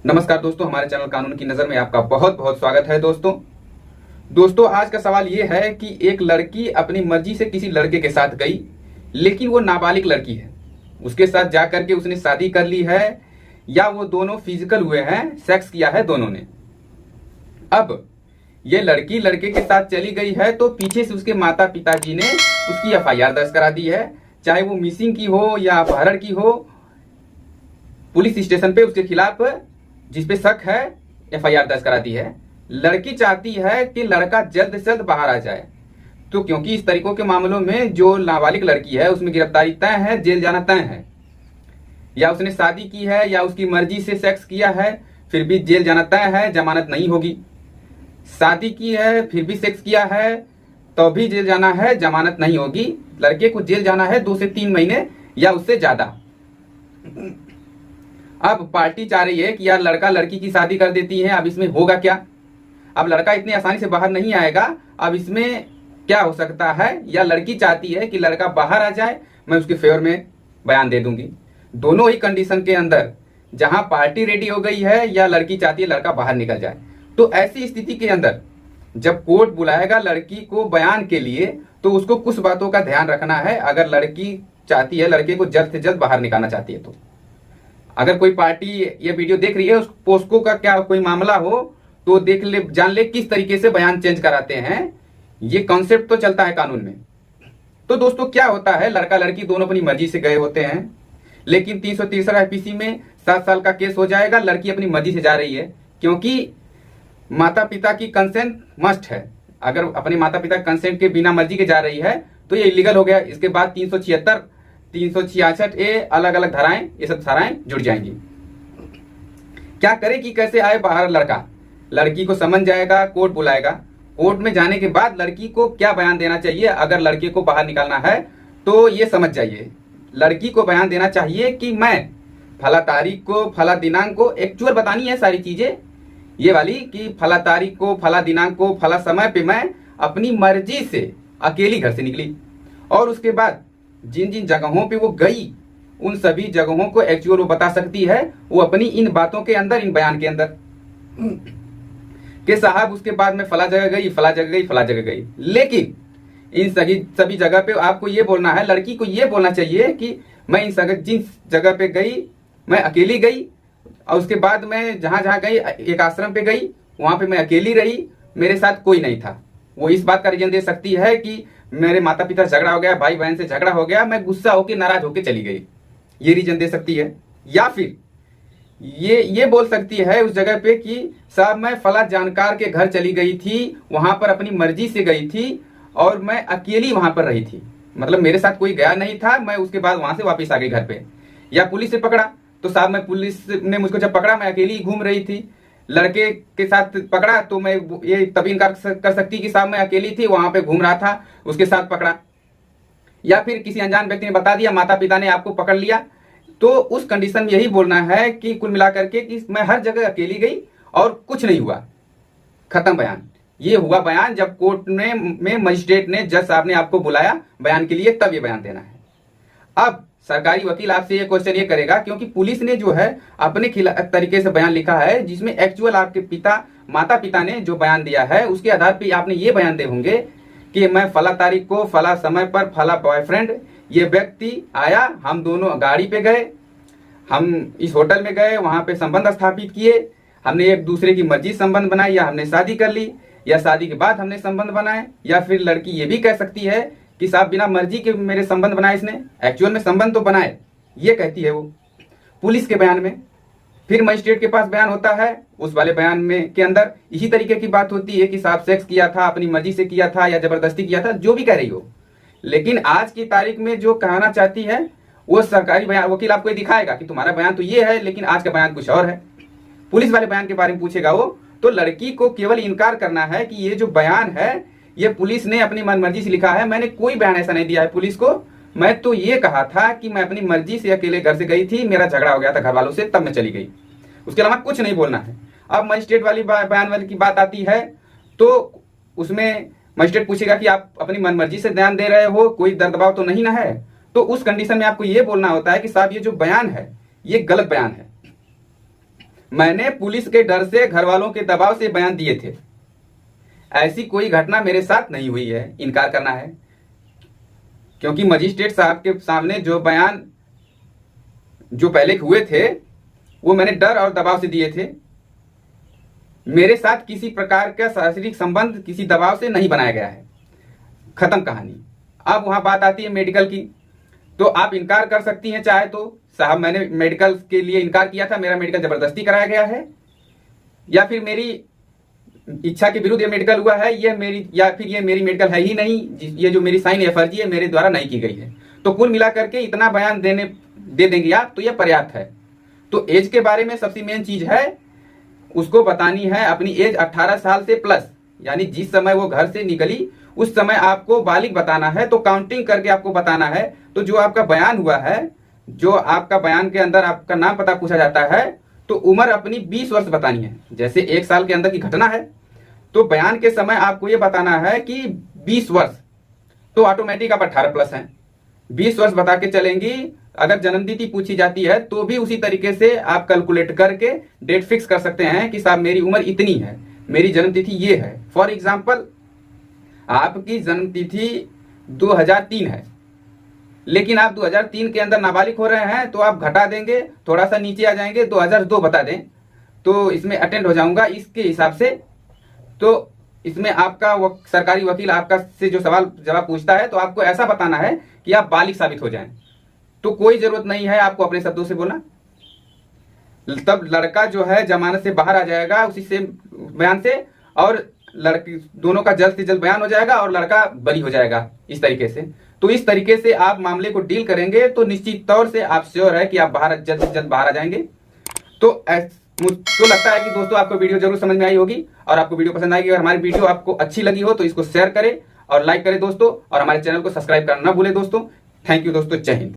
नमस्कार दोस्तों, हमारे चैनल कानून की नज़र में आपका बहुत बहुत स्वागत है। दोस्तों आज का सवाल ये है कि एक लड़की अपनी मर्जी से किसी लड़के के साथ गई, लेकिन वो नाबालिग लड़की है। उसके साथ जाकर के उसने शादी कर ली है या वो दोनों फिजिकल हुए हैं, सेक्स किया है दोनों ने। अब ये लड़की लड़के के साथ चली गई है तो पीछे से उसके माता पिताजी ने उसकी एफआईआर दर्ज करा दी है, चाहे वो मिसिंग की हो या अपहरण की हो। पुलिस स्टेशन पे उसके खिलाफ जिस पे शक है एफआईआर दर्ज करा दी है। लड़की चाहती है कि लड़का जल्द से जल्द बाहर आ जाए, तो क्योंकि इस तरीकों के मामलों में जो नाबालिग लड़की है उसमें गिरफ्तारी तय है, जेल जाना तय है। या उसने शादी की है या उसकी मर्जी से सेक्स किया है फिर भी जेल जाना तय है, जमानत नहीं होगी। शादी की है फिर भी सेक्स किया है तो भी जेल जाना है, जमानत नहीं होगी। लड़के को जेल जाना है 2 से 3 महीने या उससे ज्यादा। अब पार्टी चाह रही है कि यार लड़का लड़की की शादी कर देती है, अब इसमें होगा क्या। अब लड़का इतनी आसानी से बाहर नहीं आएगा, अब इसमें क्या हो सकता है। या लड़की चाहती है कि लड़का बाहर आ जाए, मैं उसके फेवर में बयान दे दूंगी। दोनों ही कंडीशन के अंदर जहां पार्टी रेडी हो गई है या लड़की चाहती है लड़का बाहर निकल जाए, तो ऐसी स्थिति के अंदर जब कोर्ट बुलाएगा लड़की को बयान के लिए तो उसको कुछ बातों का ध्यान रखना है। अगर लड़की चाहती है लड़के को जल्द से जल्द बाहर निकालना चाहती है, तो अगर कोई पार्टी ये वीडियो देख रही है, उस पोस्को का क्या कोई मामला हो तो देख ले, जान ले किस तरीके से बयान चेंज कराते हैं। ये कॉन्सेप्ट तो चलता है कानून में। तो दोस्तों क्या होता है, लड़का लड़की दोनों अपनी मर्जी से गए होते हैं, लेकिन 363 आईपीसी में 7 साल का केस हो जाएगा। लड़की अपनी मर्जी से जा रही है क्योंकि माता पिता की कंसेंट मस्ट है। अगर अपने माता पिता कंसेंट के बिना मर्जी के जा रही है तो ये इलीगल हो गया। इसके बाद 376, 366 ए अलग अलग धाराएं, ये सब धाराएं जुड़ जाएंगी। क्या करे कि कैसे आए बाहर लड़का। लड़की को समन जाएगा, कोर्ट बुलाएगा। कोर्ट में जाने के बाद लड़की को क्या बयान देना चाहिए, अगर लड़के को बाहर निकालना है तो ये समझ जाइए। लड़की को बयान देना चाहिए कि मैं फला तारीख को, फला दिनांक को, एक्चुअल बतानी है सारी चीजें ये वाली, कि फला तारीख को, फला दिनांक को, फला समय पे मैं अपनी मर्जी से अकेली घर से निकली, और उसके बाद जिन जिन जगहों पे वो गई उन सभी जगहों को एक्चुअल वो बता सकती है। वो अपनी इन बातों के अंदर, इन बयान के अंदर कि साहब उसके बाद में फला जगह गई, फला जगह गई, फला जगह गई। लेकिन इन सभी जगह पे आपको ये बोलना है, लड़की को ये बोलना चाहिए कि मैं इन जिन जगह पे गई मैं अकेली गई, और उसके बाद मैं जहां जहां गई एक आश्रम पे गई, वहां पे मैं अकेली रही, मेरे साथ कोई नहीं था। वो इस बात का रीजन दे सकती है कि मेरे माता पिता झगड़ा हो गया, भाई बहन से झगड़ा हो गया, मैं गुस्सा होकर नाराज होकर चली गई, ये रीजन दे सकती है। या फिर ये बोल सकती है उस जगह पे कि साहब मैं फला जानकार के घर चली गई थी, वहां पर अपनी मर्जी से गई थी और मैं अकेली वहां पर रही थी, मतलब मेरे साथ कोई गया नहीं था, मैं उसके बाद वहां से वापस आ गई घर पे। या पुलिस से पकड़ा तो साहब मैं, पुलिस ने मुझको जब पकड़ा मैं अकेली घूम रही थी। लड़के के साथ पकड़ा तो मैं ये तभी इनकार कर सकती कि साहब मैं अकेली थी, वहां पे घूम रहा था, उसके साथ पकड़ा। या फिर किसी अनजान व्यक्ति ने बता दिया, माता पिता ने आपको पकड़ लिया, तो उस कंडीशन में यही बोलना है कि कुल मिलाकर के कि मैं हर जगह अकेली गई और कुछ नहीं हुआ, खत्म बयान। ये हुआ बयान जब कोर्ट में मजिस्ट्रेट ने, जज साहब ने आपको बुलाया बयान के लिए, तब ये बयान देना है। अब सरकारी वकील आपसे ये क्वेश्चन ये करेगा, क्योंकि पुलिस ने जो है अपने खिलाफ तरीके से बयान लिखा है जिसमें एक्चुअल आपके माता पिता ने जो बयान दिया है उसके आधार पर आपने ये बयान दे होंगे कि मैं फला तारीख को, फला समय पर, फला बॉयफ्रेंड ये व्यक्ति आया, हम दोनों गाड़ी पे गए, हम इस होटल में गए, वहां पे संबंध स्थापित किए, हमने एक दूसरे की मर्जी संबंध बनाए, या हमने शादी कर ली, या शादी के बाद हमने संबंध बनाए। या फिर लड़की ये भी कह सकती है कि साहब बिना मर्जी के मेरे संबंध बनाए इसने, एक्चुअल में संबंध तो बनाए, ये कहती है वो पुलिस के बयान में। फिर मजिस्ट्रेट के पास बयान होता है, उस वाले बयान में के अंदर इसी तरीके की बात होती है कि साहब सेक्स किया था, अपनी मर्जी से किया था या जबरदस्ती किया था, जो भी कह रही हो। लेकिन आज की तारीख में जो कहना चाहती है वो सरकारी बयान, वकील आपको ये दिखाएगा कि तुम्हारा बयान तो ये है लेकिन आज का बयान कुछ और है। पुलिस वाले बयान के बारे में पूछेगा वो, तो लड़की को केवल इनकार करना है कि ये जो बयान है ये पुलिस ने अपनी मनमर्जी से लिखा है, मैंने कोई बयान ऐसा नहीं दिया है पुलिस को, मैं तो ये कहा था कि मैं अपनी मर्जी से अकेले घर से गई थी, मेरा झगड़ा हो गया था घर वालों से, तब मैं चली गई। उसके अलावा कुछ नहीं बोलना है। अब मजिस्ट्रेट वाली बयान वाली की बात आती है तो उसमें मजिस्ट्रेट पूछेगा कि आप अपनी मनमर्जी से बयान दे रहे हो, कोई दर दबाव तो नहीं ना है। तो उस कंडीशन में आपको ये बोलना होता है कि साहब ये जो बयान है ये गलत बयान है। मैंने पुलिस के डर से, घर वालों के दबाव से बयान दिए थे। ऐसी कोई घटना मेरे साथ नहीं हुई है, इनकार करना है। क्योंकि मजिस्ट्रेट साहब के सामने जो बयान जो पहले हुए थे वो मैंने डर और दबाव से दिए थे। मेरे साथ किसी प्रकार का शारीरिक संबंध किसी दबाव से नहीं बनाया गया है। खत्म कहानी। अब वहां बात आती है मेडिकल की। तो आप इनकार कर सकती हैं चाहे तो, साहब मैंने मेडिकल के लिए इनकार किया था, मेरा मेडिकल जबरदस्ती कराया गया है, या फिर मेरी इच्छा के विरुद्ध ये मेडिकल हुआ है, ये मेरी, या फिर ये मेरी मेडिकल है ही नहीं, ये जो मेरी साइन है फर्जी है, मेरे द्वारा नहीं की गई है। तो कुल मिलाकर के इतना बयान दे देंगे आप तो ये पर्याप्त है। तो एज के बारे में सबसे मेन चीज है, उसको बतानी है अपनी एज 18 साल से प्लस, यानी जिस समय वो घर से निकली उस समय आपको बालिग बताना है। तो काउंटिंग करके आपको बताना है। तो जो आपका बयान हुआ है, जो आपका बयान के अंदर आपका नाम पता पूछा जाता है, तो उम्र अपनी 20 वर्ष बतानी है। जैसे 1 साल के अंदर की घटना है तो बयान के समय आपको ये बताना है कि 20 वर्ष, तो ऑटोमेटिक आप 18 प्लस हैं। 20 वर्ष बता के चलेंगी। अगर जन्मतिथि पूछी जाती है तो भी उसी तरीके से आप कैलकुलेट करके डेट फिक्स कर सकते हैं कि साहब मेरी उम्र इतनी है, मेरी जन्मतिथि ये है। फॉर एग्जाम्पल आपकी जन्मतिथि 2003 है, लेकिन आप 2003 के अंदर नाबालिग हो रहे हैं, तो आप घटा देंगे, थोड़ा सा नीचे आ जाएंगे, 2002 बता दें, तो इसमें अटेंड हो जाऊंगा इसके हिसाब से। तो इसमें आपका सरकारी वकील आपका से जो सवाल जवाब पूछता है तो आपको ऐसा बताना है कि आप बालिग साबित हो जाएं। तो कोई जरूरत नहीं है आपको अपने शब्दों से बोलना। तब लड़का जो है जमानत से बाहर आ जाएगा उसी से बयान से, और लड़की दोनों का जल्द से जल्द बयान हो जाएगा और लड़का बरी हो जाएगा इस तरीके से। तो इस तरीके से आप मामले को डील करेंगे तो निश्चित तौर से आप श्योर है कि आप जल्द से जल्द बाहर आ जाएंगे। तो मुझको लगता है कि दोस्तों आपको वीडियो जरूर समझ में आई होगी और आपको वीडियो पसंद आएगी। अगर हमारी वीडियो आपको अच्छी लगी हो तो इसको शेयर करें और लाइक करें दोस्तों, और हमारे चैनल को सब्सक्राइब करना ना भूलें दोस्तों। थैंक यू दोस्तों, जय हिंद।